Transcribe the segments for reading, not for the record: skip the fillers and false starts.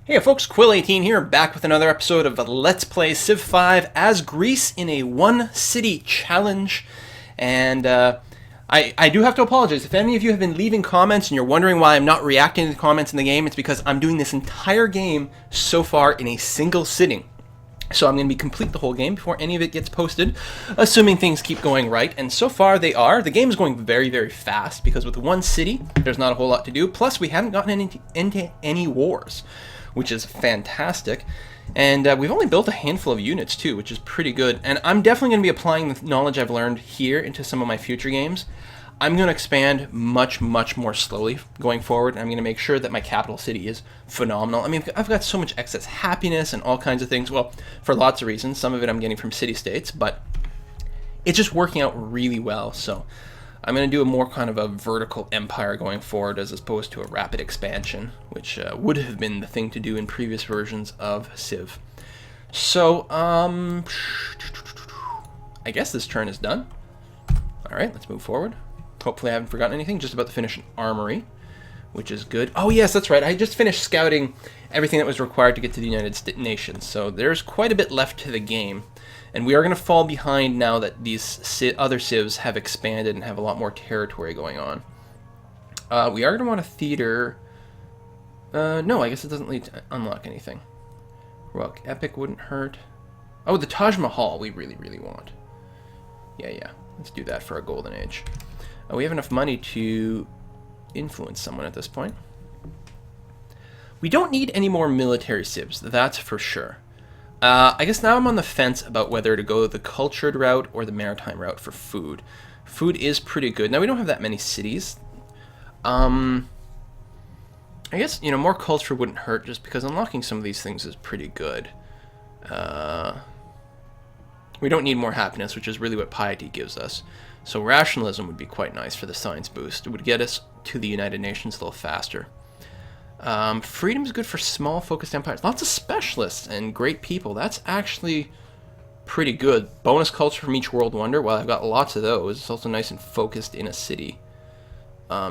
Hey folks, Quill18 here, back with another episode of Let's Play Civ 5 as Greece in a one-city challenge. And I do have to apologize. If any of you have been leaving comments and you're wondering why I'm not reacting to the comments in the game, it's because I'm doing this entire game so far in a single sitting. So I'm going to be complete the whole game before any of it gets posted, assuming things keep going right. And so far they are. The game is going very, very fast because with one city, there's not a whole lot to do. Plus, we haven't gotten into any wars, which is fantastic. And we've only built a handful of units too, which is pretty good. And I'm definitely going to be applying the knowledge I've learned here into some of my future games. I'm going to expand much, much more slowly going forward. I'm going to make sure that my capital city is phenomenal. I mean, I've got so much excess happiness and all kinds of things. Well, for lots of reasons. Some of it I'm getting from city-states, but it's just working out really well. So I'm going to do a more kind of a vertical empire going forward as opposed to a rapid expansion, which would have been the thing to do in previous versions of Civ. So, I guess this turn is done. All right, let's move forward. Hopefully I haven't forgotten anything. Just about to finish an armory, which is good. Oh yes, that's right. I just finished scouting everything that was required to get to the United Nations. So there's quite a bit left to the game. And we are going to fall behind now that these other civs have expanded and have a lot more territory going on. We are going to want a theater. No, I guess it doesn't lead to unlock anything. Rock Epic wouldn't hurt. Oh, the Taj Mahal we really, really want. Yeah. Let's do that for a golden age. We have enough money to influence someone at this point. We don't need any more military civs, that's for sure. I guess now I'm on the fence about whether to go the cultured route or the maritime route for food. Food is pretty good. Now, we don't have that many cities. I guess, more culture wouldn't hurt just because unlocking some of these things is pretty good. We don't need more happiness, which is really what piety gives us. So rationalism would be quite nice for the science boost. It would get us to the United Nations a little faster. Freedom is good for small, focused empires. Lots of specialists and great people. That's actually pretty good. Bonus culture from each world wonder. Well, I've got lots of those. It's also nice and focused in a city.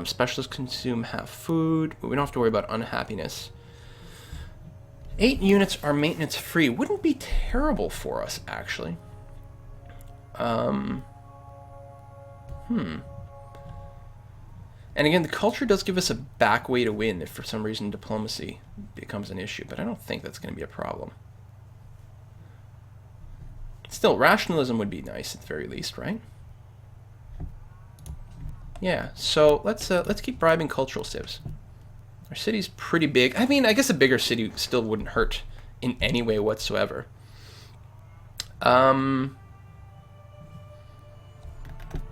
Specialists consume half food, but we don't have to worry about unhappiness. 8 units are maintenance free. Wouldn't be terrible for us, actually. And again, the culture does give us a back way to win if for some reason diplomacy becomes an issue, but I don't think that's going to be a problem. Still, rationalism would be nice at the very least, right? Yeah, so let's keep bribing cultural civs. Our city's pretty big. I mean, I guess a bigger city still wouldn't hurt in any way whatsoever.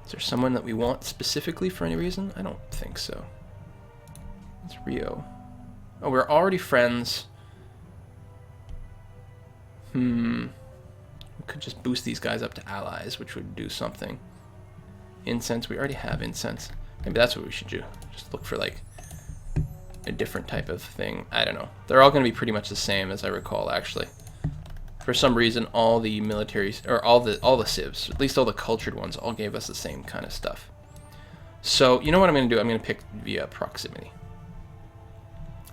Is there someone that we want specifically for any reason? I don't think so. It's Rio. Oh, we're already friends. We could just boost these guys up to allies, which would do something. Incense, we already have incense. Maybe that's what we should do. Just look for like a different type of thing. I don't know. They're all going to be pretty much the same as I recall, actually. For some reason, all the militaries, or all the civs, at least all the cultured ones, all gave us the same kind of stuff. So, you know what I'm going to do? I'm going to pick via proximity.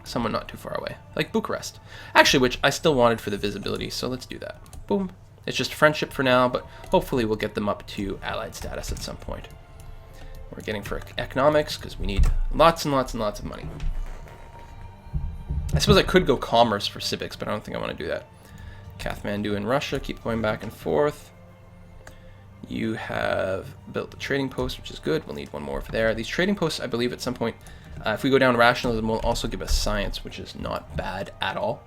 Someone not too far away. Like Bucharest. Actually, which I still wanted for the visibility, so let's do that. Boom. It's just friendship for now, but hopefully we'll get them up to allied status at some point. We're getting for economics, because we need lots and lots and lots of money. I suppose I could go commerce for civics, but I don't think I want to do that. Kathmandu in Russia, keep going back and forth. You have built the trading post, which is good. We'll need one more over there. These trading posts, I believe, at some point, if we go down rationalism, will also give us science, which is not bad at all.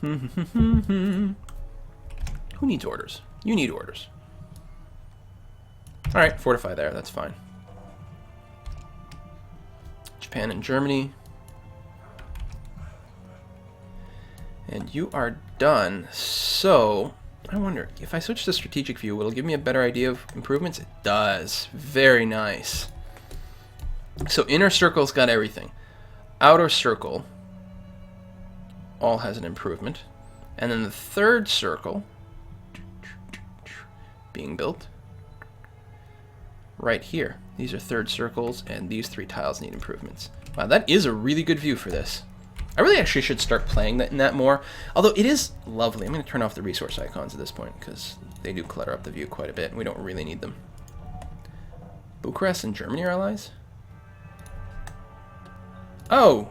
Who needs orders? You need orders. All right, fortify there. That's fine. Japan and Germany. And you are done. So, I wonder, if I switch to strategic view, will it give me a better idea of improvements? It does. Very nice. So, inner circle's got everything. Outer circle all has an improvement. And then the third circle being built right here. These are third circles, and these 3 tiles need improvements. Wow, that is a really good view for this. I really actually should start playing that in that more. Although it is lovely. I'm going to turn off the resource icons at this point because they do clutter up the view quite a bit, and we don't really need them. Bucharest and Germany are allies? Oh!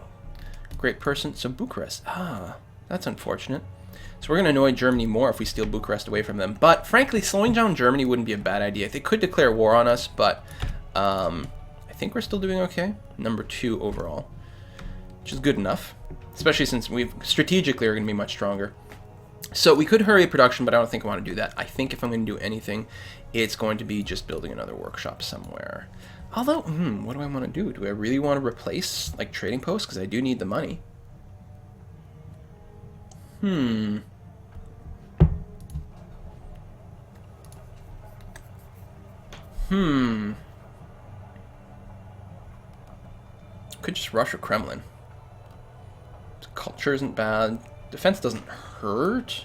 Great person. So Bucharest. Ah, that's unfortunate. So we're going to annoy Germany more if we steal Bucharest away from them. But frankly, slowing down Germany wouldn't be a bad idea. They could declare war on us, but I think we're still doing okay. Number 2 overall, which is good enough, especially since we strategically are going to be much stronger. So we could hurry production, but I don't think I want to do that. I think if I'm going to do anything, it's going to be just building another workshop somewhere. Although, what do I want to do? Do I really want to replace like trading posts? Because I do need the money. Could just rush a Kremlin. Culture isn't bad. Defense doesn't hurt.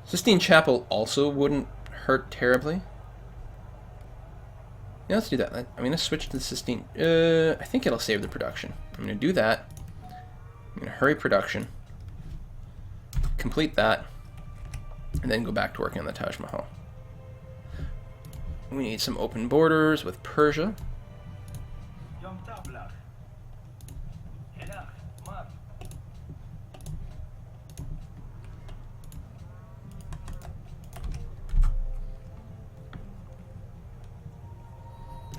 Sistine Chapel also wouldn't hurt terribly. Yeah, let's do that. I'm going to switch to the Sistine. I think it'll save the production. I'm going to do that. I'm going to hurry production. Complete that. And then go back to working on the Taj Mahal. We need some open borders with Persia.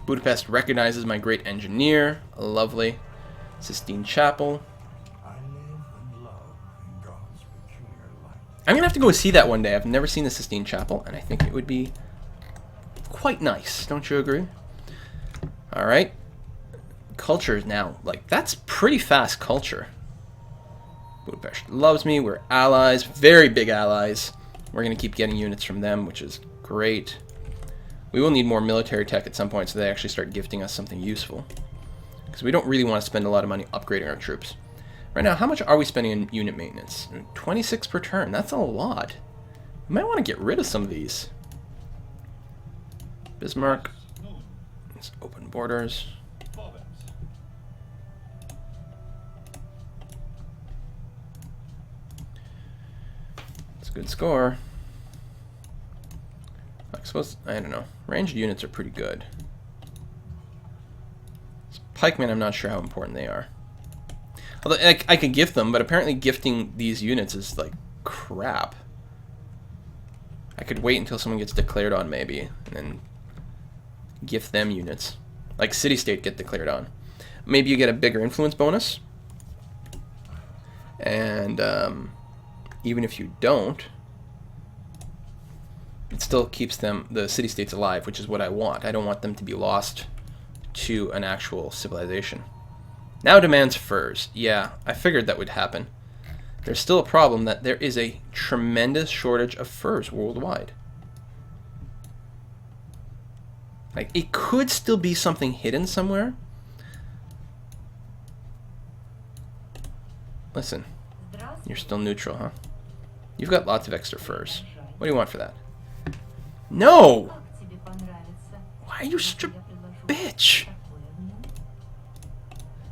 Budapest recognizes my great engineer. Lovely. Sistine Chapel. I'm going to have to go see that one day. I've never seen the Sistine Chapel, and I think it would be quite nice. Don't you agree? All right. Culture now. Like, that's pretty fast culture. Budapest loves me. We're allies. Very big allies. We're going to keep getting units from them, which is great. We will need more military tech at some point so they actually start gifting us something useful. Because we don't really want to spend a lot of money upgrading our troops. Right now, how much are we spending in unit maintenance? 26 per turn. That's a lot. We might want to get rid of some of these. Bismarck. Let's open borders. It's a good score. I suppose, I don't know. Ranged units are pretty good. Pikemen, I'm not sure how important they are. Although, I could gift them, but apparently gifting these units is, like, crap. I could wait until someone gets declared on, maybe, and then gift them units. Like City-State get declared on. Maybe you get a bigger influence bonus. And, even if you don't, it still keeps them, the city-states, alive, which is what I want. I don't want them to be lost to an actual civilization. Now demands furs. Yeah, I figured that would happen. There's still a problem that there is a tremendous shortage of furs worldwide. Like, it could still be something hidden somewhere. Listen, you're still neutral, huh? You've got lots of extra furs. What do you want for that? No! Why are you such a bitch?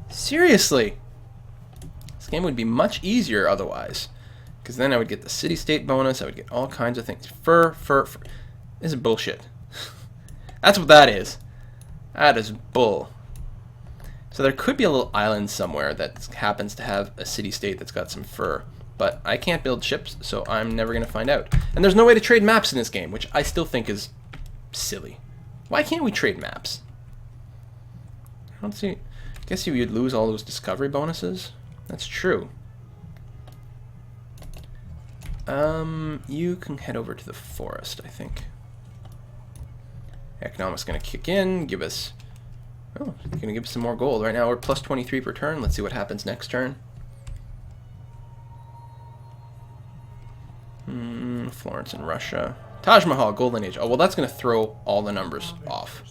Seriously. This game would be much easier otherwise. Because then I would get the city-state bonus, I would get all kinds of things. Fur. This is bullshit. That's what that is. That is bull. So there could be a little island somewhere that happens to have a city-state that's got some fur. But I can't build ships, so I'm never going to find out. And there's no way to trade maps in this game, which I still think is silly. Why can't we trade maps? I don't see... I guess you'd lose all those discovery bonuses. That's true. You can head over to the forest, I think. Economics going to kick in, give us... Oh, it's going to give us some more gold. Right now we're plus 23 per turn. Let's see what happens next turn. Florence and Russia. Taj Mahal, Golden Age. Oh, well, that's going to throw all the numbers off.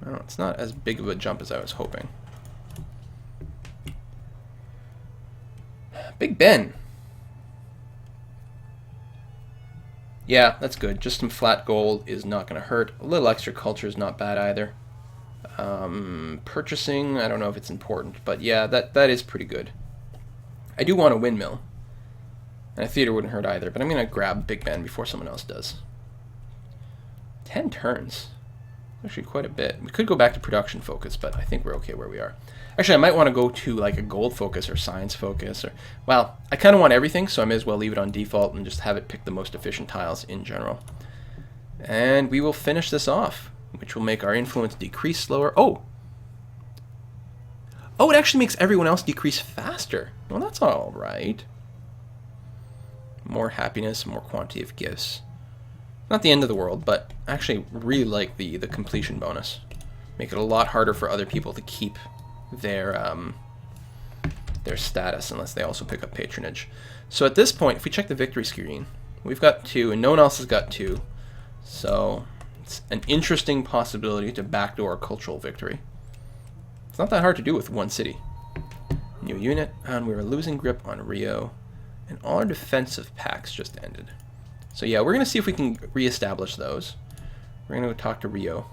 Well, it's not as big of a jump as I was hoping. Big Ben. Yeah, that's good. Just some flat gold is not going to hurt. A little extra culture is not bad either. Purchasing, I don't know if it's important, but yeah, that is pretty good. I do want a windmill. And a theater wouldn't hurt either, but I'm going to grab Big Ben before someone else does. 10 turns. Actually quite a bit. We could go back to production focus, but I think we're okay where we are. Actually, I might want to go to like a gold focus or science focus. Or well, I kind of want everything, so I may as well leave it on default and just have it pick the most efficient tiles in general. And we will finish this off, which will make our influence decrease slower. Oh! Oh, it actually makes everyone else decrease faster. Well, that's all right. More happiness, more quantity of gifts. Not the end of the world, but I actually really like the completion bonus. Make it a lot harder for other people to keep their status unless they also pick up patronage. So at this point, if we check the victory screen, we've got 2 and no one else has got 2. So it's an interesting possibility to backdoor a cultural victory. It's not that hard to do with one city. New unit, and we were losing grip on Rio, and all our defensive packs just ended. So yeah, we're going to see if we can reestablish those. We're going to go talk to Rio,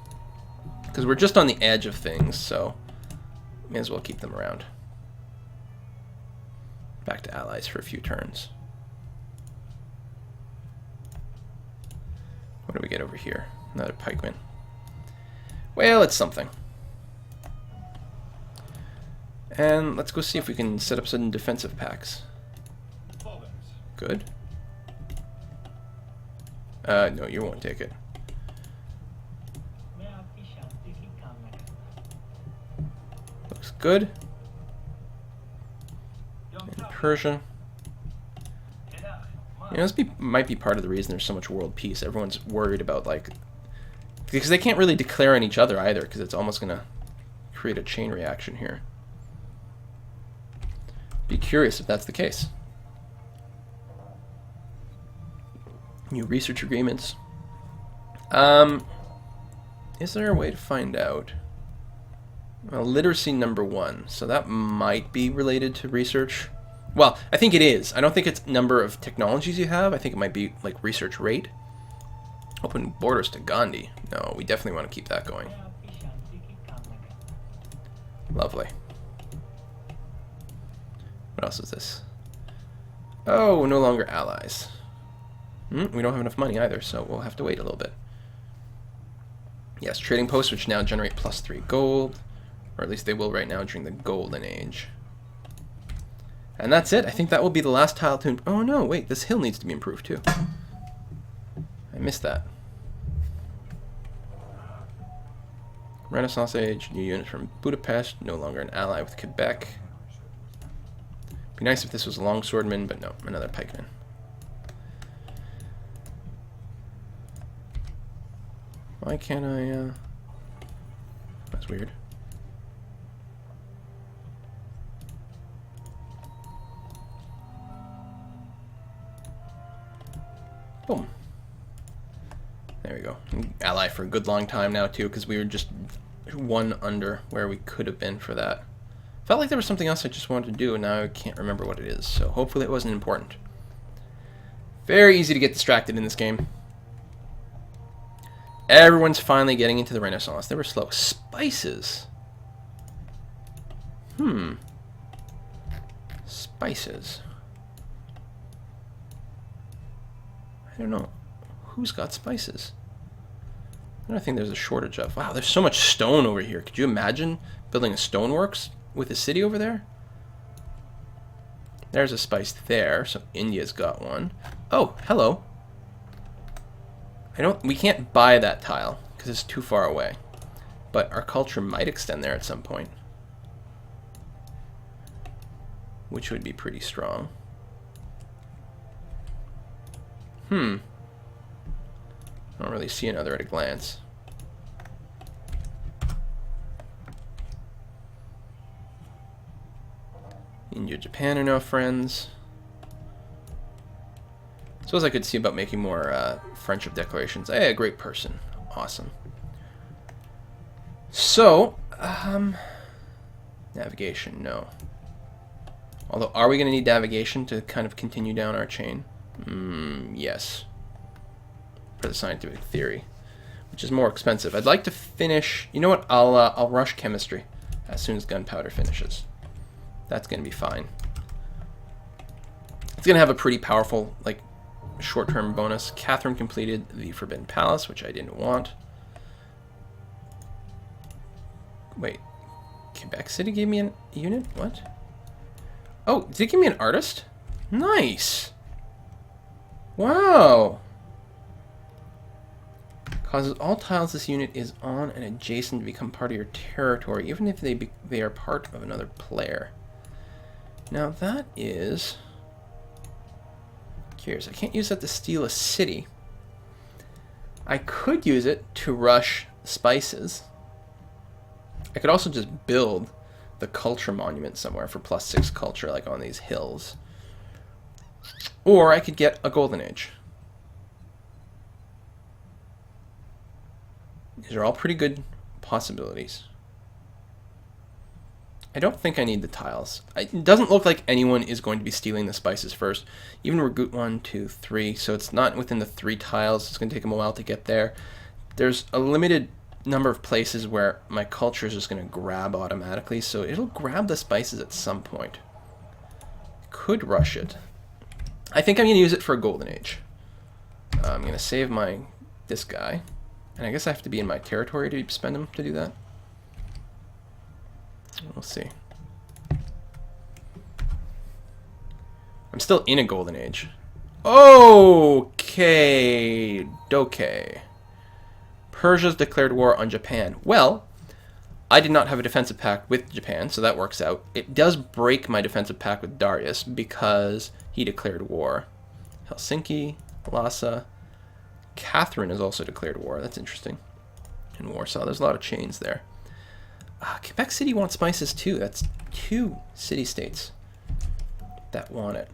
because we're just on the edge of things, so may as well keep them around. Back to allies for a few turns. What do we get over here? Another pikeman. Well, it's something. And let's go see if we can set up some defensive packs. Good. No, you won't take it. Looks good. And Persia. You know, this might be part of the reason there's so much world peace. Everyone's worried about, like... Because they can't really declare on each other either, because it's almost going to create a chain reaction here. Be curious if that's the case. New research agreements. Is there a way to find out? Well, literacy number 1, so that might be related to research. Well, I think it is. I don't think it's number of technologies you have. I think it might be like research rate. Open borders to Gandhi. No, we definitely want to keep that going. Lovely. What else is this? Oh, no longer allies. We don't have enough money either, so we'll have to wait a little bit. Yes, trading posts which now generate +3 gold. Or at least they will right now during the golden age. And that's it. I think that will be the last tile to... Oh no, wait, this hill needs to be improved too. I missed that. Renaissance Age, new unit from Budapest, no longer an ally with Quebec. Be nice if this was a longswordman, but no, another pikeman. Why can't I, That's weird. Boom. There we go. Ally for a good long time now, too, because we were just 1 under where we could have been for that. Felt like there was something else I just wanted to do, and now I can't remember what it is, so hopefully it wasn't important. Very easy to get distracted in this game. Everyone's finally getting into the Renaissance. They were slow. Spices. Spices. I don't know. Who's got spices? I don't think there's a shortage of. Wow, there's so much stone over here. Could you imagine building a stoneworks with a city over there? There's a spice there, so India's got one. Oh, hello. We can't buy that tile because it's too far away. But our culture might extend there at some point, which would be pretty strong. I don't really see another at a glance. India, Japan are now friends. Suppose I could see about making more friendship declarations. Hey, a great person. Awesome. So, navigation, no. Although, are we going to need navigation to kind of continue down our chain? Yes. for the scientific theory, which is more expensive. I'd like to finish. You know what? I'll rush chemistry as soon as gunpowder finishes. That's gonna be fine. It's gonna have a pretty powerful like short-term bonus. Catherine completed the Forbidden Palace, which I didn't want. Wait, Quebec City gave me a unit? What? Oh, did it give me an artist? Nice. Wow. Causes all tiles this unit is on and adjacent to become part of your territory, even if they are part of another player. Now that is curious. I can't use that to steal a city. I could use it to rush spices. I could also just build the culture monument somewhere for +6 culture, like on these hills. Or I could get a golden age. These are all pretty good possibilities. I don't think I need the tiles. It doesn't look like anyone is going to be stealing the spices first. Even Ragut 1, 2, 3, so it's not within the 3 tiles. It's going to take them a while to get there. There's a limited number of places where my culture is just going to grab automatically, so it'll grab the spices at some point. Could rush it. I think I'm going to use it for a golden age. I'm going to save this guy, and I guess I have to be in my territory to spend them to do that. We'll see. I'm still in a golden age. Okay, Persia's declared war on Japan. Well, I did not have a defensive pact with Japan, so that works out. It does break my defensive pact with Darius because he declared war. Helsinki, Lhasa, Catherine has also declared war. That's interesting. In Warsaw, there's a lot of chains there. Quebec City wants spices too. That's 2 city-states that want it.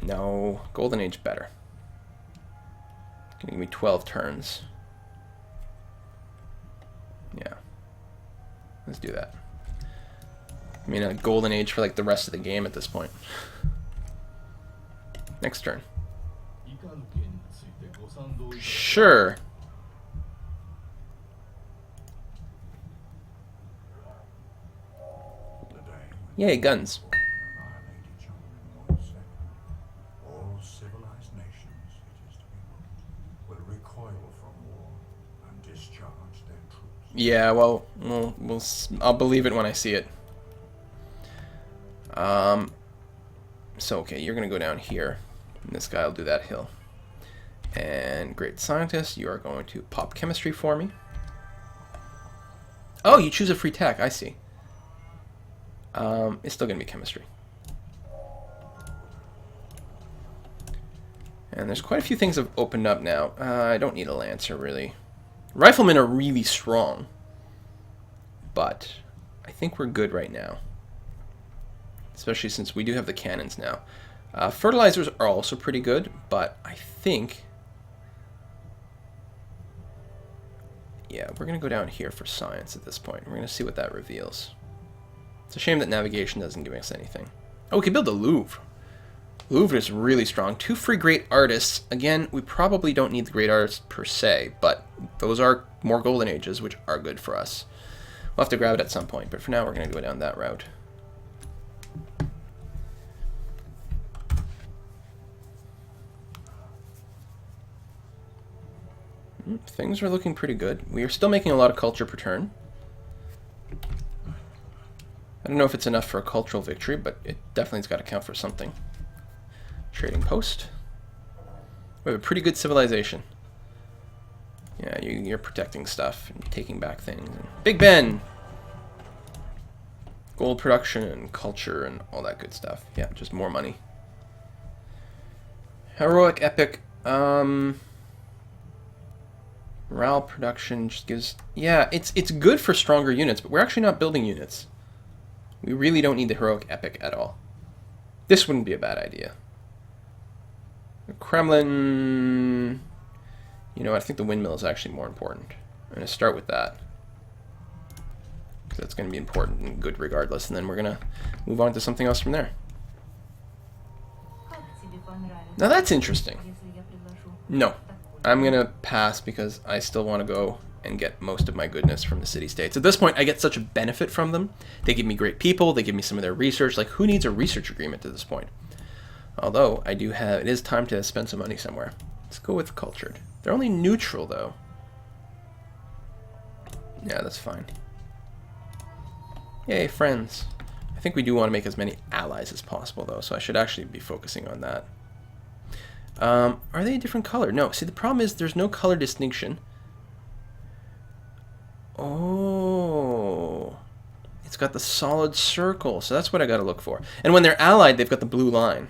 No, Golden Age better. It's gonna give me 12 turns. Yeah. Let's do that. I mean, a Golden Age for like the rest of the game at this point. Next turn. Sure. Yay, guns. All civilized nations, it is to be hoped, will recoil from war and discharge their troops. Yeah, well, I'll believe it when I see it. So okay, you're gonna go down here, and this guy will do that hill. And great scientist, you are going to pop chemistry for me. Oh, you choose a free tech. I see. It's still gonna be chemistry. And there's quite a few things have opened up now. I don't need a lancer really. Riflemen are really strong, but I think we're good right now. Especially since we do have the cannons now. Fertilizers are also pretty good, but I think... Yeah, we're going to go down here for science at this point. We're going to see what that reveals. It's a shame that navigation doesn't give us anything. Oh, we can build the Louvre. Louvre is really strong. 2 free great artists. Again, we probably don't need the great artists per se, but those are more golden ages, which are good for us. We'll have to grab it at some point, but for now we're going to go down that route. Things are looking pretty good. We are still making a lot of culture per turn. I don't know if it's enough for a cultural victory, but it definitely's got to count for something. Trading post. We have a pretty good civilization. Yeah, you're protecting stuff and taking back things. Big Ben! Gold production and culture and all that good stuff. Yeah, just more money. Heroic epic. Morale production just gives... Yeah, it's good for stronger units, but we're actually not building units. We really don't need the heroic epic at all. This wouldn't be a bad idea. The Kremlin... You know, I think the windmill is actually more important. I'm going to start with that. Because that's going to be important and good regardless, and then we're going to move on to something else from there. Now that's interesting. No, I'm gonna pass because I still want to go and get most of my goodness from the city-states. At this point, I get such a benefit from them. They give me great people. They give me some of their research. Like, who needs a research agreement at this point? Although, I do have... It is time to spend some money somewhere. Let's go with cultured. They're only neutral, though. Yeah, that's fine. Yay, friends. I think we do want to make as many allies as possible, though, so I should actually be focusing on that. Are they a different color? No. See, the problem is there's no color distinction. Oh. It's got the solid circle, so that's what I got to look for. And when they're allied, they've got the blue line.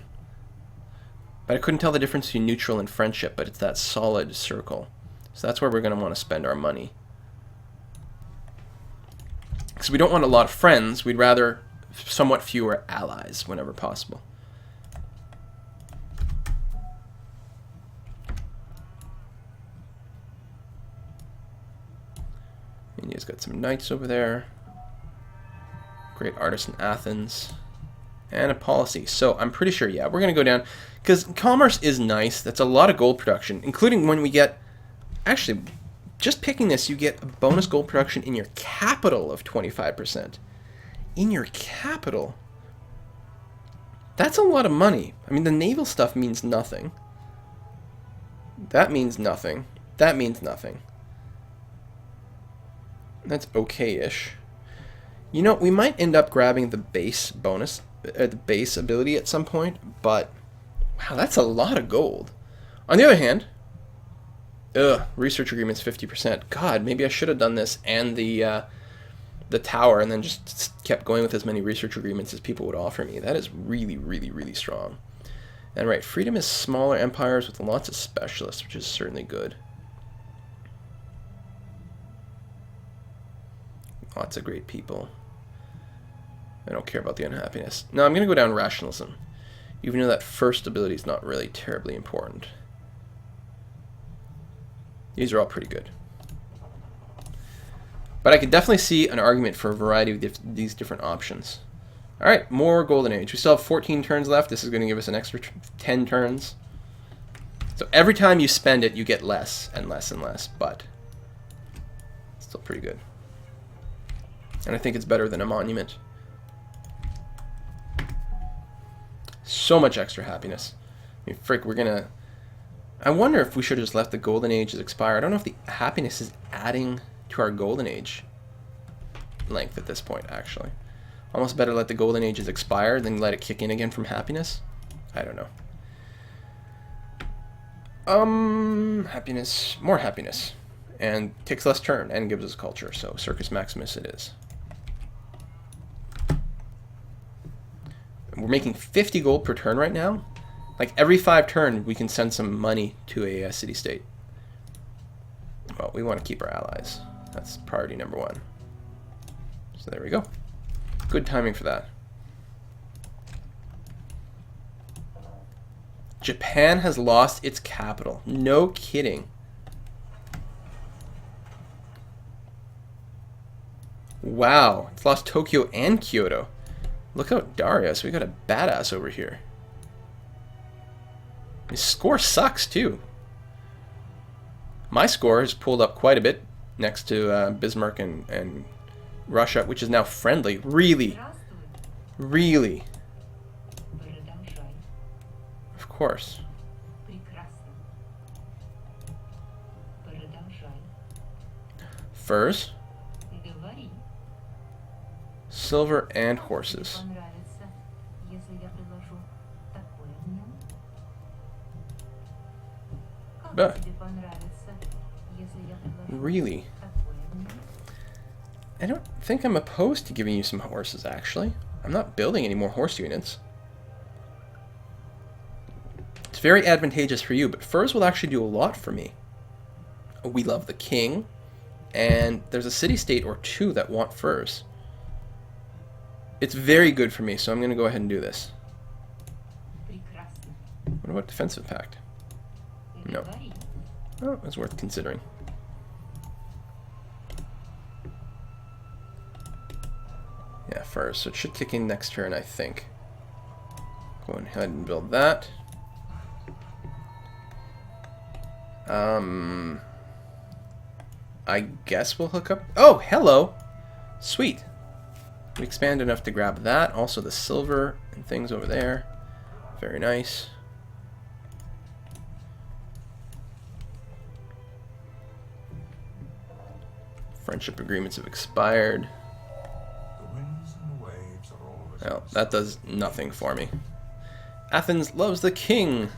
But I couldn't tell the difference between neutral and friendship, but it's that solid circle. So that's where we're going to want to spend our money. Because we don't want a lot of friends, we'd rather somewhat fewer allies whenever possible. India's got some knights over there. Great artist in Athens. And a policy. So I'm pretty sure, yeah, we're going to go down. Because commerce is nice. That's a lot of gold production. Including when we get... Actually, just picking this, you get a bonus gold production in your capital of 25%. In your capital? That's a lot of money. I mean, the naval stuff means nothing. That means nothing. That means nothing. That's okay-ish. You know, we might end up grabbing the base bonus, the base ability at some point, but wow, that's a lot of gold. On the other hand, research agreements 50%. God, maybe I should have done this and the tower, and then just kept going with as many research agreements as people would offer me. That is really, really, really strong. And right, freedom is smaller empires with lots of specialists, which is certainly good. Lots of great people. I don't care about the unhappiness. No, I'm going to go down rationalism. Even though that first ability is not really terribly important. These are all pretty good. But I could definitely see an argument for a variety of these different options. Alright, more Golden Age. We still have 14 turns left. This is going to give us an extra 10 turns. So every time you spend it, you get less and less and less. But still pretty good. And I think it's better than a monument. So much extra happiness. I mean, frick, we're gonna... I wonder if we should have just left the Golden Ages expire. I don't know if the happiness is adding to our Golden Age length at this point, actually. Almost better let the Golden Ages expire than let it kick in again from happiness. I don't know. Happiness. More happiness. And takes less turn and gives us culture. So Circus Maximus it is. We're making 50 gold per turn right now. Like every 5 turns, we can send some money to a city-state. Well, we want to keep our allies. That's priority number 1. So there we go. Good timing for that. Japan has lost its capital. No kidding. Wow, it's lost Tokyo and Kyoto. Look out, Darius. We got a badass over here. His score sucks, too. My score has pulled up quite a bit next to Bismarck and Russia, which is now friendly. Really? Really? Of course. Furs? Silver and horses. But really? I don't think I'm opposed to giving you some horses, actually. I'm not building any more horse units. It's very advantageous for you, but furs will actually do a lot for me. We love the king, and there's a city-state or 2 that want furs. It's very good for me, so I'm going to go ahead and do this. What about defensive pact? No. Oh, it's worth considering. Yeah, first. So it should kick in next turn, I think. Go ahead and build that. I guess we'll hook up. Oh, hello. Sweet. We expand enough to grab that. Also the silver and things over there. Very nice. Friendship agreements have expired. The winds and the waves are always Well, that does nothing for me. Athens loves the king.